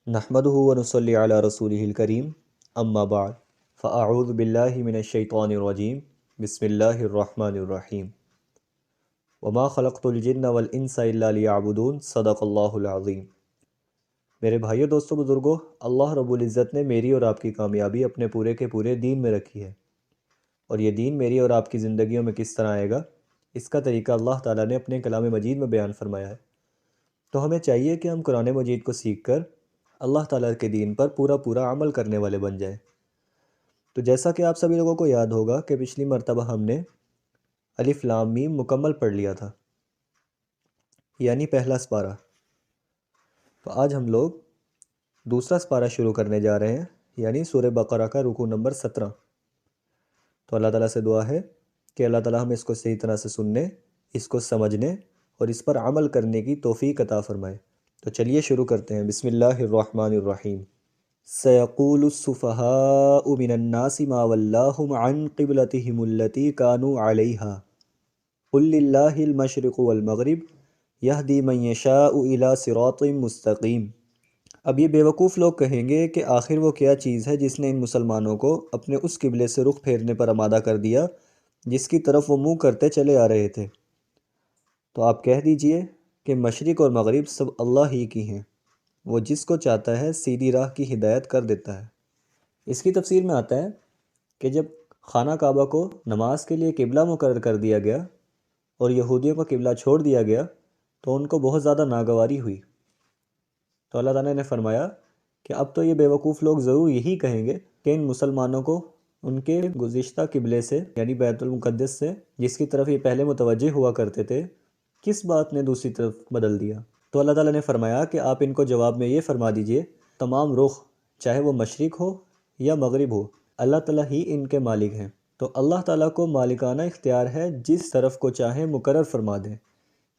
نحمده ونصلي على رسوله الكريم اما بعد فاعوذ باللہ من الشیطان الرجیم بسم اللہ الرحمن الرحیم وما خلقت الجن والانس الا لیعبدون صدق اللہ العظیم۔ میرے بھائیو، دوستو، بزرگو، اللہ رب العزت نے میری اور آپ کی کامیابی اپنے پورے کے پورے دین میں رکھی ہے، اور یہ دین میری اور آپ کی زندگیوں میں کس طرح آئے گا، اس کا طریقہ اللہ تعالیٰ نے اپنے کلام مجید میں بیان فرمایا ہے۔ تو ہمیں چاہیے کہ ہم قرآن مجید کو سیکھ کر اللہ تعالیٰ کے دین پر پورا عمل کرنے والے بن جائیں۔ تو جیسا کہ آپ سبھی لوگوں کو یاد ہوگا کہ پچھلی مرتبہ ہم نے الف لام میم مکمل پڑھ لیا تھا، یعنی پہلا سپارہ۔ تو آج ہم لوگ دوسرا سپارہ شروع کرنے جا رہے ہیں، یعنی سورہ بقرہ کا رکوع نمبر 17۔ تو اللہ تعالیٰ سے دعا ہے کہ اللہ تعالیٰ ہمیں اس کو صحیح طرح سے سننے، اس کو سمجھنے اور اس پر عمل کرنے کی توفیق عطا فرمائے۔ تو چلیے شروع کرتے ہیں۔ بسم اللہ الرحمن الرحیم۔ سیقول السفہاء من الناس ما ولاہم عن قبلتہم التی کانوا علیہا قل للہ المشرق والمغرب یہدی من یشاء الی صراط مستقیم۔ اب یہ بیوقوف لوگ کہیں گے کہ آخر وہ کیا چیز ہے جس نے ان مسلمانوں کو اپنے اس قبلے سے رخ پھیرنے پر آمادہ کر دیا جس کی طرف وہ منہ کرتے چلے آ رہے تھے۔ تو آپ کہہ دیجئے کہ مشرق اور مغرب سب اللہ ہی کی ہیں، وہ جس کو چاہتا ہے سیدھی راہ کی ہدایت کر دیتا ہے۔ اس کی تفسیر میں آتا ہے کہ جب خانہ کعبہ کو نماز کے لیے قبلہ مقرر کر دیا گیا اور یہودیوں کو قبلہ چھوڑ دیا گیا تو ان کو بہت زیادہ ناگواری ہوئی۔ تو اللہ تعالیٰ نے فرمایا کہ اب تو یہ بیوقوف لوگ ضرور یہی کہیں گے کہ ان مسلمانوں کو ان کے گزشتہ قبلے سے، یعنی بیت المقدس سے، جس کی طرف یہ پہلے متوجہ ہوا کرتے تھے، کس بات نے دوسری طرف بدل دیا۔ تو اللہ تعالیٰ نے فرمایا کہ آپ ان کو جواب میں یہ فرما دیجئے، تمام رخ، چاہے وہ مشرق ہو یا مغرب ہو، اللہ تعالیٰ ہی ان کے مالک ہیں۔ تو اللہ تعالیٰ کو مالکانہ اختیار ہے، جس طرف کو چاہیں مقرر فرما دیں۔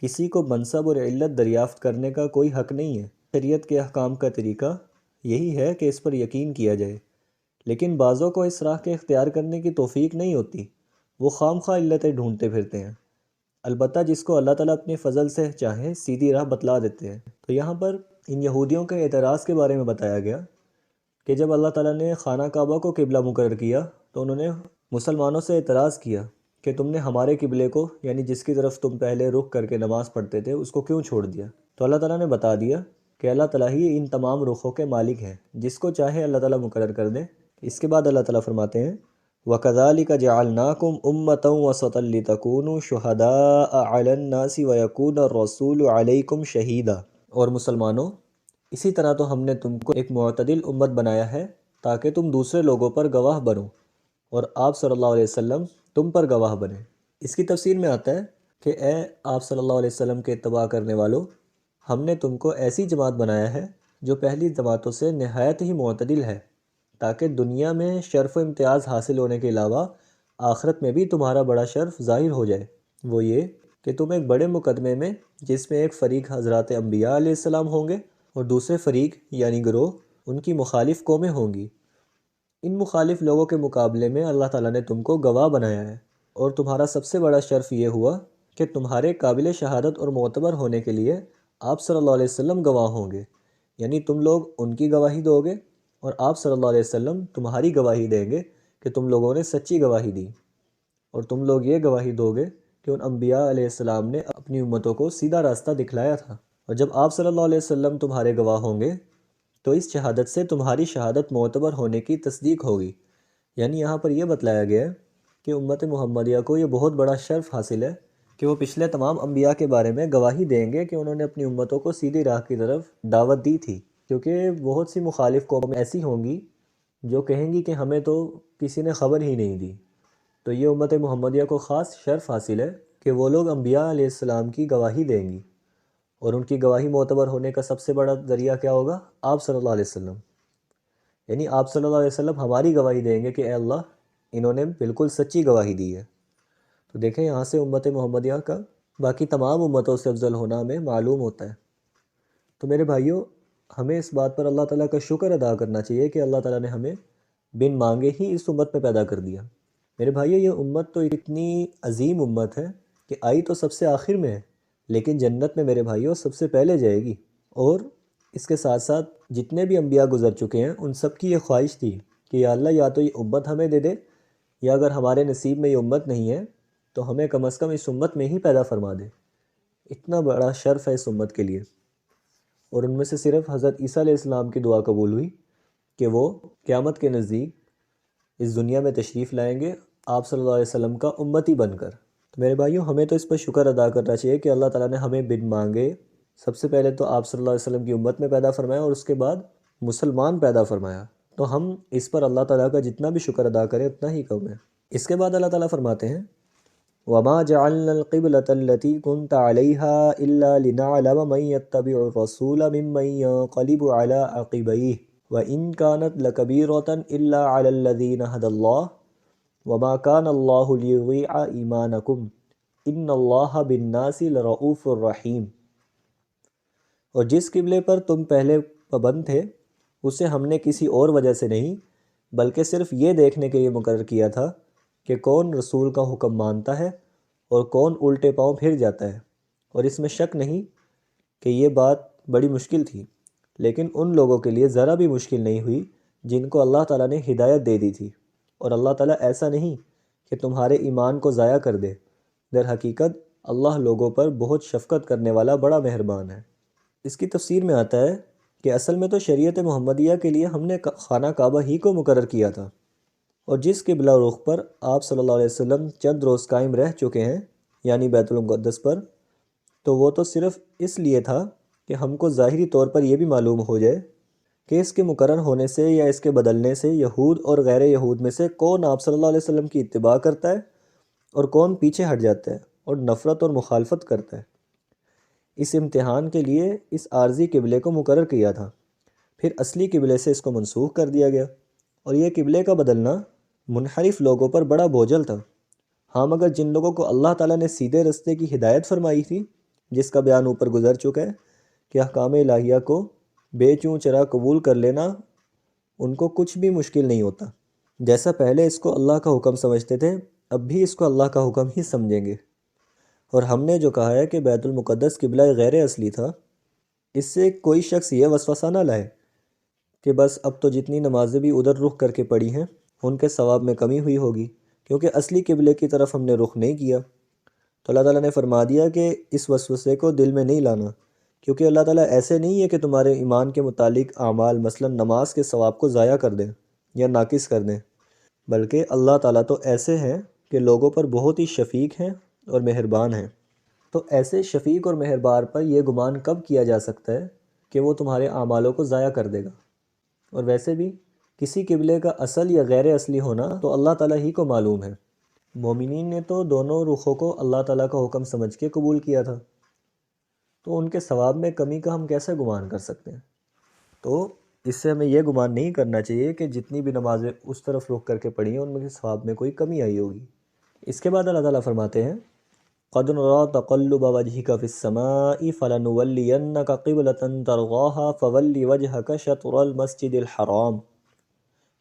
کسی کو منصب اور علت دریافت کرنے کا کوئی حق نہیں ہے۔ شریعت کے احکام کا طریقہ یہی ہے کہ اس پر یقین کیا جائے، لیکن بعضوں کو اس راہ کے اختیار کرنے کی توفیق نہیں ہوتی، وہ خام خواہ علتیں ڈھونڈتے پھرتے ہیں۔ البتہ جس کو اللہ تعالیٰ اپنے فضل سے چاہیں سیدھی راہ بتلا دیتے ہیں۔ تو یہاں پر ان یہودیوں کے اعتراض کے بارے میں بتایا گیا کہ جب اللہ تعالیٰ نے خانہ کعبہ کو قبلہ مقرر کیا تو انہوں نے مسلمانوں سے اعتراض کیا کہ تم نے ہمارے قبلے کو، یعنی جس کی طرف تم پہلے رخ کر کے نماز پڑھتے تھے، اس کو کیوں چھوڑ دیا۔ تو اللہ تعالیٰ نے بتا دیا کہ اللہ تعالیٰ ہی ان تمام رخوں کے مالک ہیں، جس کو چاہے اللہ تعالیٰ مقرر کر دے۔ اس کے بعد اللہ تعالیٰ فرماتے ہیں وَكَذَلِكَ جَعَلْنَاكُمْ أُمَّةً وَسَطًا لِتَكُونُوا شُهَدَاءَ عَلَى النَّاسِ وَيَكُونَ الرَّسُولُ عَلَيْكُمْ شَهِيدًا۔ اور مسلمانوں، اسی طرح تو ہم نے تم کو ایک معتدل امت بنایا ہے تاکہ تم دوسرے لوگوں پر گواہ بنو اور آپ صلی اللہ علیہ وسلم تم پر گواہ بنے۔ اس کی تفسیر میں آتا ہے کہ اے آپ صلی اللہ علیہ وسلم کے اتباع کرنے والوں، ہم نے تم کو ایسی جماعت بنایا ہے جو پہلی جماعتوں سے نہایت ہی معتدل ہے، تاکہ دنیا میں شرف و امتیاز حاصل ہونے کے علاوہ آخرت میں بھی تمہارا بڑا شرف ظاہر ہو جائے۔ وہ یہ کہ تم ایک بڑے مقدمے میں، جس میں ایک فریق حضرات انبیاء علیہ السلام ہوں گے اور دوسرے فریق یعنی گروہ ان کی مخالف قومیں ہوں گی، ان مخالف لوگوں کے مقابلے میں اللہ تعالیٰ نے تم کو گواہ بنایا ہے، اور تمہارا سب سے بڑا شرف یہ ہوا کہ تمہارے قابل شہادت اور معتبر ہونے کے لیے آپ صلی اللہ علیہ وسلم گواہ ہوں گے، یعنی تم لوگ ان کی گواہی دو گے اور آپ صلی اللہ علیہ وسلم تمہاری گواہی دیں گے کہ تم لوگوں نے سچی گواہی دی، اور تم لوگ یہ گواہی دو گے کہ ان انبیاء علیہ السلام نے اپنی امتوں کو سیدھا راستہ دکھلایا تھا۔ اور جب آپ صلی اللہ علیہ وسلم تمہارے گواہ ہوں گے تو اس شہادت سے تمہاری شہادت معتبر ہونے کی تصدیق ہوگی۔ یعنی یہاں پر یہ بتلایا گیا ہے کہ امت محمدیہ کو یہ بہت بڑا شرف حاصل ہے کہ وہ پچھلے تمام انبیاء کے بارے میں گواہی دیں گے کہ انہوں نے اپنی امتوں کو سیدھی راہ کی طرف دعوت دی تھی، کیونکہ بہت سی مخالف قومیں ایسی ہوں گی جو کہیں گی کہ ہمیں تو کسی نے خبر ہی نہیں دی۔ تو یہ امت محمدیہ کو خاص شرف حاصل ہے کہ وہ لوگ انبیاء علیہ السلام کی گواہی دیں گی، اور ان کی گواہی معتبر ہونے کا سب سے بڑا ذریعہ کیا ہوگا؟ آپ صلی اللہ علیہ وسلم۔ یعنی آپ صلی اللہ علیہ وسلم ہماری گواہی دیں گے کہ اے اللہ، انہوں نے بالکل سچی گواہی دی ہے۔ تو دیکھیں یہاں سے امت محمدیہ کا باقی تمام امتوں سے افضل ہونا ہمیں معلوم ہوتا ہے۔ تو میرے بھائیوں، ہمیں اس بات پر اللہ تعالیٰ کا شکر ادا کرنا چاہیے کہ اللہ تعالیٰ نے ہمیں بن مانگے ہی اس امت میں پیدا کر دیا۔ میرے بھائیوں، یہ امت تو اتنی عظیم امت ہے کہ آئی تو سب سے آخر میں ہے، لیکن جنت میں میرے بھائیوں سب سے پہلے جائے گی، اور اس کے ساتھ ساتھ جتنے بھی انبیاء گزر چکے ہیں ان سب کی یہ خواہش تھی کہ یا اللہ یا تو یہ امت ہمیں دے دے، یا اگر ہمارے نصیب میں یہ امت نہیں ہے تو ہمیں کم از کم اس امت میں ہی پیدا فرما دے۔ اتنا بڑا شرف ہے اس امت کے لیے۔ اور ان میں سے صرف حضرت عیسیٰ علیہ السلام کی دعا قبول ہوئی کہ وہ قیامت کے نزدیک اس دنیا میں تشریف لائیں گے آپ صلی اللہ علیہ وسلم کا امتی بن کر۔ تو میرے بھائیوں، ہمیں تو اس پر شکر ادا کرنا چاہیے کہ اللہ تعالیٰ نے ہمیں بن مانگے سب سے پہلے تو آپ صلی اللہ علیہ وسلم کی امت میں پیدا فرمایا اور اس کے بعد مسلمان پیدا فرمایا۔ تو ہم اس پر اللہ تعالیٰ کا جتنا بھی شکر ادا کریں اتنا ہی کم ہے۔ اس کے بعد اللہ تعالیٰ فرماتے ہیں وَمَا جَعَلْنَا الْقِبْلَةَ الَّتِي كُنْتَ عَلَيْهَا إِلَّا لِنَعْلَمَ مَن يَتَّبِعُ الرَّسُولَ مِمَّن يَنقَلِبُ عَلَىٰ عَقِبَيْهِ وَإِن كَانَتْ لَكَبِيرَةً إِلَّا عَلَى الَّذِينَ هَدَى اللَّهُ وَمَا كَانَ اللَّهُ لِيُضِيعَ إِيمَانَكُمْ إِنَّ اللَّهَ بِالنَّاسِ لَرَءُوفٌ رَحِيمٌ۔ اور جس قبلے پر تم پہلے پابند تھے اسے ہم نے کسی اور وجہ سے نہیں بلکہ صرف یہ دیکھنے کے لیے مقرر کیا تھا کہ کون رسول کا حکم مانتا ہے اور کون الٹے پاؤں پھر جاتا ہے۔ اور اس میں شک نہیں کہ یہ بات بڑی مشکل تھی، لیکن ان لوگوں کے لیے ذرا بھی مشکل نہیں ہوئی جن کو اللہ تعالیٰ نے ہدایت دے دی تھی۔ اور اللہ تعالیٰ ایسا نہیں کہ تمہارے ایمان کو ضائع کر دے، در حقیقت اللہ لوگوں پر بہت شفقت کرنے والا بڑا مہربان ہے۔ اس کی تفسیر میں آتا ہے کہ اصل میں تو شریعت محمدیہ کے لیے ہم نے خانہ کعبہ ہی کو مقرر کیا تھا، اور جس قبلہ رخ پر آپ صلی اللہ علیہ وسلم چند روز قائم رہ چکے ہیں یعنی بیت المقدس پر، تو وہ تو صرف اس لیے تھا کہ ہم کو ظاہری طور پر یہ بھی معلوم ہو جائے کہ اس کے مقرر ہونے سے یا اس کے بدلنے سے یہود اور غیر یہود میں سے کون آپ صلی اللہ علیہ وسلم کی اتباع کرتا ہے اور کون پیچھے ہٹ جاتا ہے اور نفرت اور مخالفت کرتا ہے۔ اس امتحان کے لیے اس عارضی قبلے کو مقرر کیا تھا، پھر اصلی قبلے سے اس کو منسوخ کر دیا گیا، اور یہ قبلے کا بدلنا منحرف لوگوں پر بڑا بوجھل تھا۔ ہاں، مگر جن لوگوں کو اللہ تعالیٰ نے سیدھے رستے کی ہدایت فرمائی تھی، جس کا بیان اوپر گزر چکا ہے کہ احکام الہیہ کو بے چوں چرا قبول کر لینا ان کو کچھ بھی مشکل نہیں ہوتا۔ جیسا پہلے اس کو اللہ کا حکم سمجھتے تھے، اب بھی اس کو اللہ کا حکم ہی سمجھیں گے۔ اور ہم نے جو کہا ہے کہ بیت المقدس قبلہ غیر اصلی تھا، اس سے کوئی شخص یہ وسوسہ نہ لائے کہ بس اب تو جتنی نمازیں بھی ادھر رخ کر کے پڑھی ہیں ان کے ثواب میں کمی ہوئی ہوگی، کیونکہ اصلی قبلے کی طرف ہم نے رخ نہیں کیا۔ تو اللہ تعالیٰ نے فرما دیا کہ اس وسوسے کو دل میں نہیں لانا، کیونکہ اللہ تعالیٰ ایسے نہیں ہے کہ تمہارے ایمان کے متعلق اعمال مثلا نماز کے ثواب کو ضائع کر دیں یا ناقص کر دیں، بلکہ اللہ تعالیٰ تو ایسے ہیں کہ لوگوں پر بہت ہی شفیق ہیں اور مہربان ہیں۔ تو ایسے شفیق اور مہربان پر یہ گمان کب کیا جا سکتا ہے کہ وہ تمہارے اعمالوں کو ضائع کر دے گا؟ اور ویسے بھی کسی قبلے کا اصل یا غیر اصلی ہونا تو اللہ تعالیٰ ہی کو معلوم ہے۔ مومنین نے تو دونوں رخوں کو اللہ تعالیٰ کا حکم سمجھ کے قبول کیا تھا، تو ان کے ثواب میں کمی کا ہم کیسے گمان کر سکتے ہیں؟ تو اس سے ہمیں یہ گمان نہیں کرنا چاہیے کہ جتنی بھی نمازیں اس طرف رخ کر کے پڑھی ہیں ان میں ثواب میں کوئی کمی آئی ہوگی۔ اس کے بعد اللہ تعالیٰ فرماتے ہیں قَدْ نَرَىٰ تَقَلُّبَ وَجْهِكَ فِي السَّمَاءِ فَلَنُوَلِّيَنَّكَ قِبْلَةً تَرْضَاهَا فَوَلِّ وَجْهَكَ شَطْرَ الْمَسْجِدِ الْحَرَامِ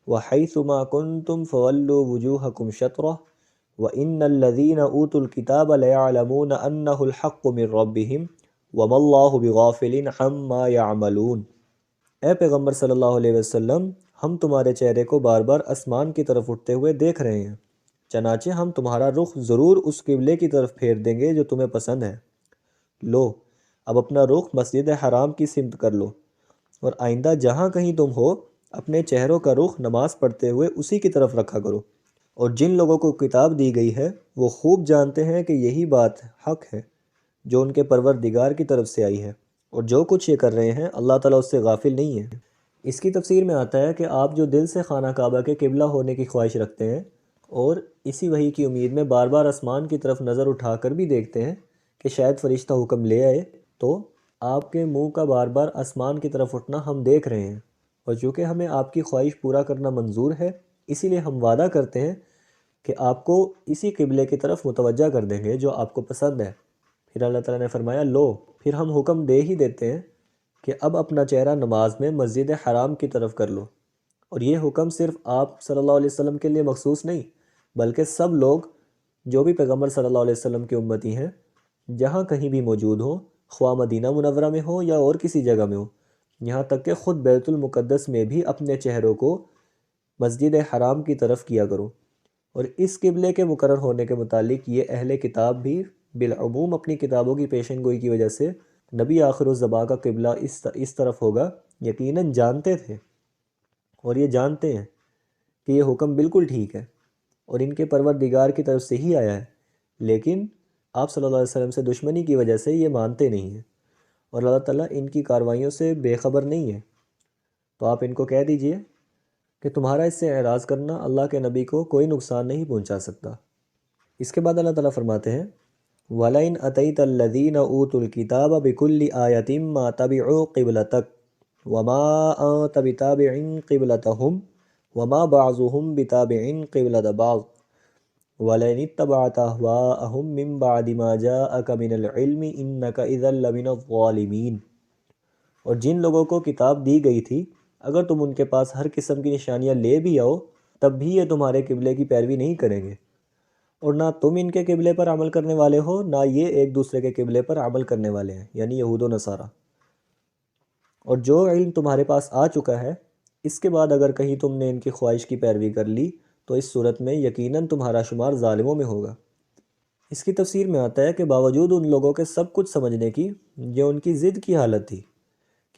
وَحَيْثُ مَا كُنْتُمْ فَوَلُّوا وُجُوهَكُمْ شَطْرَهُ وَإِنَّ الَّذِينَ أُوتُوا الْكِتَابَ لَيَعْلَمُونَ أَنَّهُ الْحَقُّ مِنْ رَبِّهِمْ وَمَا اللَّهُ بِغَافِلٍ عَمَّا يَعْمَلُونَ۔ اے پیغمبر صلی اللہ علیہ وسلم، ہم تمہارے چہرے کو بار بار آسمان کی طرف اٹھتے ہوئے دیکھ رہے ہیں، چنانچہ ہم تمہارا رخ ضرور اس قبلے کی طرف پھیر دیں گے جو تمہیں پسند ہے۔ لو، اب اپنا رخ مسجد حرام کی سمت کر لو، اور آئندہ جہاں کہیں تم ہو اپنے چہروں کا رخ نماز پڑھتے ہوئے اسی کی طرف رکھا کرو۔ اور جن لوگوں کو کتاب دی گئی ہے وہ خوب جانتے ہیں کہ یہی بات حق ہے جو ان کے پروردگار کی طرف سے آئی ہے، اور جو کچھ یہ کر رہے ہیں اللہ تعالیٰ اس سے غافل نہیں ہے۔ اس کی تفسیر میں آتا ہے کہ آپ جو دل سے خانہ کعبہ کے قبلہ ہونے کی خواہش رکھتے ہیں اور اسی وحی کی امید میں بار بار آسمان کی طرف نظر اٹھا کر بھی دیکھتے ہیں کہ شاید فرشتہ حکم لے آئے، تو آپ کے منہ کا بار بار آسمان کی طرف اٹھنا ہم دیکھ رہے ہیں، اور چونکہ ہمیں آپ کی خواہش پورا کرنا منظور ہے اسی لیے ہم وعدہ کرتے ہیں کہ آپ کو اسی قبلے کی طرف متوجہ کر دیں گے جو آپ کو پسند ہے۔ پھر اللہ تعالیٰ نے فرمایا لو، پھر ہم حکم دے ہی دیتے ہیں کہ اب اپنا چہرہ نماز میں مسجد حرام کی طرف کر لو۔ اور یہ حکم صرف آپ صلی اللہ علیہ وسلم کے لیے مخصوص نہیں، بلکہ سب لوگ جو بھی پیغمبر صلی اللہ علیہ وسلم کے امتی ہیں جہاں کہیں بھی موجود ہوں، خواہ مدینہ منورہ میں ہو یا اور کسی جگہ میں ہو، یہاں تک کہ خود بیت المقدس میں بھی اپنے چہروں کو مسجد حرام کی طرف کیا کرو۔ اور اس قبلے کے مقرر ہونے کے متعلق یہ اہل کتاب بھی بالعموم اپنی کتابوں کی پیشن گوئی کی وجہ سے نبی آخر الزماں کا قبلہ اس طرف ہوگا یقیناً جانتے تھے، اور یہ جانتے ہیں کہ یہ حکم بالکل ٹھیک ہے اور ان کے پروردگار کی طرف سے ہی آیا ہے، لیکن آپ صلی اللہ علیہ وسلم سے دشمنی کی وجہ سے یہ مانتے نہیں ہیں، اور اللہ تعالیٰ ان کی کاروائیوں سے بے خبر نہیں ہے۔ تو آپ ان کو کہہ دیجئے کہ تمہارا اس سے اعراض کرنا اللہ کے نبی کو کوئی نقصان نہیں پہنچا سکتا۔ اس کے بعد اللہ تعالیٰ فرماتے ہیں وَلَئِنْ أَتَيْتَ الَّذِينَ أُوتُوا الْكِتَابَ بِكُلِّ آيَةٍ مَا تَبِعُوا قِبْلَتَكَ وَمَا أَنْتَ بِتَابِعٍ قِبْلَتَهُمْ وَمَا بَعْضُهُمْ بِتَابِعٍ قِبْلَةَ بَعْضٍ وَلَئِنِ اتَّبَعْتَ أَهْوَاءَهُمْ مِنْ بَعْدِ مَا جَاءَكَ مِنَ الْعِلْمِ إِنَّكَ إِذًا لَمِنَ الظَّالِمِينَ۔ اور جن لوگوں کو کتاب دی گئی تھی اگر تم ان کے پاس ہر قسم کی نشانیاں لے بھی آؤ تب بھی یہ تمہارے قبلے کی پیروی نہیں کریں گے، اور نہ تم ان کے قبلے پر عمل کرنے والے ہو نہ یہ ایک دوسرے کے قبلے پر عمل کرنے والے ہیں، یعنی یہود و نصارہ۔ اور جو علم تمہارے پاس آ چکا ہے اس کے بعد اگر کہیں تم نے ان کی خواہش کی پیروی کر لی تو اس صورت میں یقیناً تمہارا شمار ظالموں میں ہوگا۔ اس کی تفسیر میں آتا ہے کہ باوجود ان لوگوں کے سب کچھ سمجھنے کی یہ ان کی ضد کی حالت تھی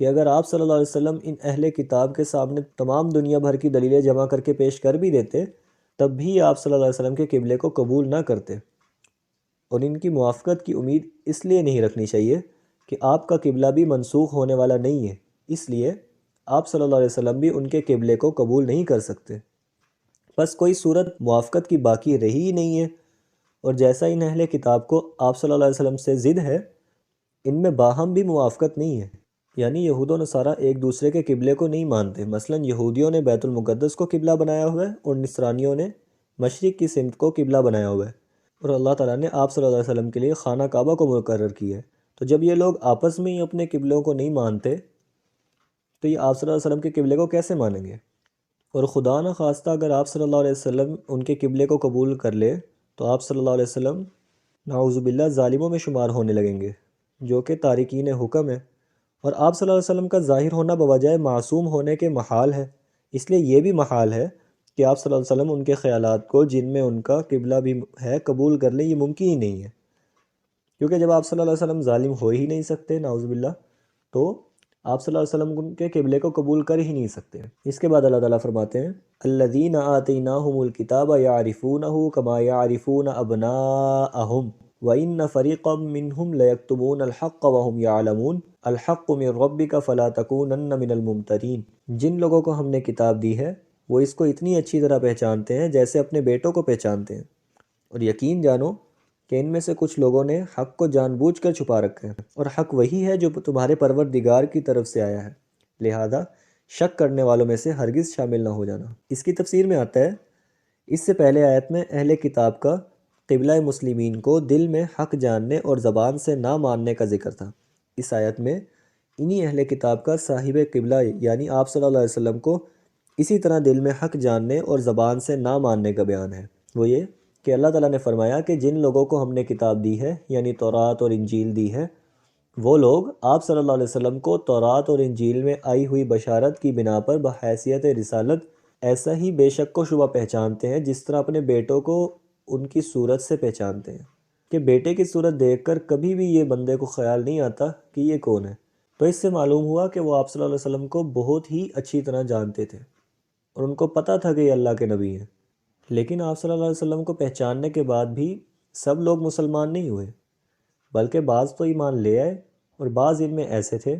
کہ اگر آپ صلی اللہ علیہ وسلم ان اہل کتاب کے سامنے تمام دنیا بھر کی دلیلیں جمع کر کے پیش کر بھی دیتے تب بھی آپ صلی اللہ علیہ وسلم کے قبلے کو قبول نہ کرتے، اور ان کی موافقت کی امید اس لیے نہیں رکھنی چاہیے کہ آپ کا قبلہ بھی منسوخ ہونے والا نہیں ہے، اس لیے آپ صلی اللہ علیہ وسلم بھی ان کے قبلے کو قبول نہیں کر سکتے۔ بس کوئی صورت موافقت کی باقی رہی ہی نہیں ہے، اور جیسا ان اہل کتاب کو آپ صلی اللہ علیہ وسلم سے ضد ہے ان میں باہم بھی موافقت نہیں ہے، یعنی یہود و نصارہ ایک دوسرے کے قبلے کو نہیں مانتے۔ مثلا یہودیوں نے بیت المقدس کو قبلہ بنایا ہوا ہے اور نصرانیوں نے مشرق کی سمت کو قبلہ بنایا ہوا ہے، اور اللہ تعالیٰ نے آپ صلی اللہ علیہ وسلم کے لیے خانہ کعبہ کو مقرر کیا ہے۔ تو جب یہ لوگ آپس میں ہی اپنے قبلوں کو نہیں مانتے تو یہ آپ صلی اللہ علیہ وسلم کے قبلے کو کیسے مانیں گے؟ اور خدا نہ خواستہ اگر آپ صلی اللہ علیہ وسلم ان کے قبلے کو قبول کر لے تو آپ صلی اللہ علیہ وسلم نعوذ باللہ ظالموں میں شمار ہونے لگیں گے، جو کہ تارکین حکم ہے، اور آپ صلی اللہ علیہ وسلم کا ظاہر ہونا بوجہ معصوم ہونے کے محال ہے۔ اس لیے یہ بھی محال ہے کہ آپ صلی اللہ علیہ وسلم ان کے خیالات کو جن میں ان کا قبلہ بھی ہے قبول کر لیں، یہ ممکن ہی نہیں ہے، کیونکہ جب آپ صلی اللہ علیہ وسلم ظالم ہو ہی نہیں سکتے نعوذ باللہ تو آپ صلی اللہ علیہ وسلم ان کے قبلے کو قبول کر ہی نہیں سکتے۔ اس کے بعد اللہ تعالیٰ فرماتے ہیں الذین آتیناہم الکتاب یعرفونہ کما یعرفون ابناءہم وَإِنَّ فَرِيقًا مِّنْهُمْ لَيَكْتُمُونَ الْحَقَّ وَهُمْ يَعْلَمُونَ الْحَقُّ مِنْ رَبِّكَ فَلَا تَكُونَنَّ مِنَ الْمُمْتَرِينَ۔ جن لوگوں کو ہم نے کتاب دی ہے وہ اس کو اتنی اچھی طرح پہچانتے ہیں جیسے اپنے بیٹوں کو پہچانتے ہیں، اور یقین جانو کہ ان میں سے کچھ لوگوں نے حق کو جان بوجھ کر چھپا رکھا ہے، اور حق وہی ہے جو تمہارے پروردگار کی طرف سے آیا ہے، لہذا شک کرنے والوں میں سے ہرگز شامل نہ ہو جانا۔ اس کی تفسیر میں آتا ہے اس سے پہلے آیت میں اہل کتاب کا قبلہ مسلمین کو دل میں حق جاننے اور زبان سے نہ ماننے کا ذکر تھا۔ اس آیت میں انہی اہل کتاب کا صاحب قبلہ یعنی آپ صلی اللہ علیہ وسلم کو اسی طرح دل میں حق جاننے اور زبان سے نہ ماننے کا بیان ہے۔ وہ یہ کہ اللہ تعالیٰ نے فرمایا کہ جن لوگوں کو ہم نے کتاب دی ہے یعنی تورات اور انجیل دی ہے وہ لوگ آپ صلی اللہ علیہ وسلم کو تورات اور انجیل میں آئی ہوئی بشارت کی بنا پر بحیثیت رسالت ایسا ہی بے شک و شبہ پہچانتے ہیں جس طرح اپنے بیٹوں کو ان کی صورت سے پہچانتے ہیں، کہ بیٹے کی صورت دیکھ کر کبھی بھی یہ بندے کو خیال نہیں آتا کہ یہ کون ہے۔ تو اس سے معلوم ہوا کہ وہ آپ صلی اللہ علیہ وسلم کو بہت ہی اچھی طرح جانتے تھے اور ان کو پتہ تھا کہ یہ اللہ کے نبی ہیں، لیکن آپ صلی اللہ علیہ وسلم کو پہچاننے کے بعد بھی سب لوگ مسلمان نہیں ہوئے، بلکہ بعض تو ایمان لے آئے اور بعض ان میں ایسے تھے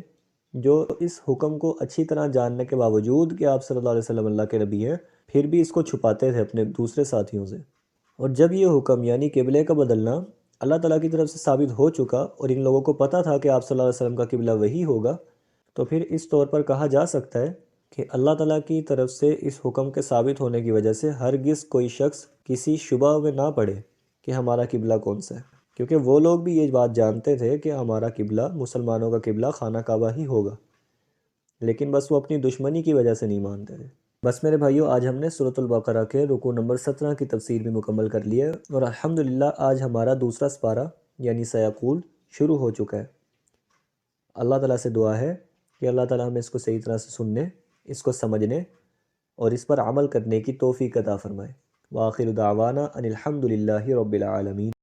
جو اس حکم کو اچھی طرح جاننے کے باوجود کہ آپ صلی اللہ علیہ وسلم اللہ کے نبی ہیں پھر بھی اس کو چھپاتے تھے اپنے دوسرے ساتھیوں سے۔ اور جب یہ حکم یعنی قبلے کا بدلنا اللہ تعالیٰ کی طرف سے ثابت ہو چکا اور ان لوگوں کو پتہ تھا کہ آپ صلی اللہ علیہ وسلم کا قبلہ وہی ہوگا، تو پھر اس طور پر کہا جا سکتا ہے کہ اللہ تعالیٰ کی طرف سے اس حکم کے ثابت ہونے کی وجہ سے ہرگز کوئی شخص کسی شبہ میں نہ پڑے کہ ہمارا قبلہ کون سا ہے، کیونکہ وہ لوگ بھی یہ بات جانتے تھے کہ ہمارا قبلہ مسلمانوں کا قبلہ خانہ کعبہ ہی ہوگا، لیکن بس وہ اپنی دشمنی کی وجہ سے نہیں مانتے تھے۔ بس میرے بھائیو آج ہم نے سورۃ البقرہ کے رکوع نمبر 17 کی تفسیر بھی مکمل کر لی ہے، اور الحمدللہ آج ہمارا دوسرا سپارہ یعنی سیقول شروع ہو چکا ہے۔ اللہ تعالیٰ سے دعا ہے کہ اللہ تعالیٰ ہمیں اس کو صحیح طرح سے سننے، اس کو سمجھنے اور اس پر عمل کرنے کی توفیق عطا فرمائے۔ وآخر دعوانا ان الحمد للہ رب العالمین۔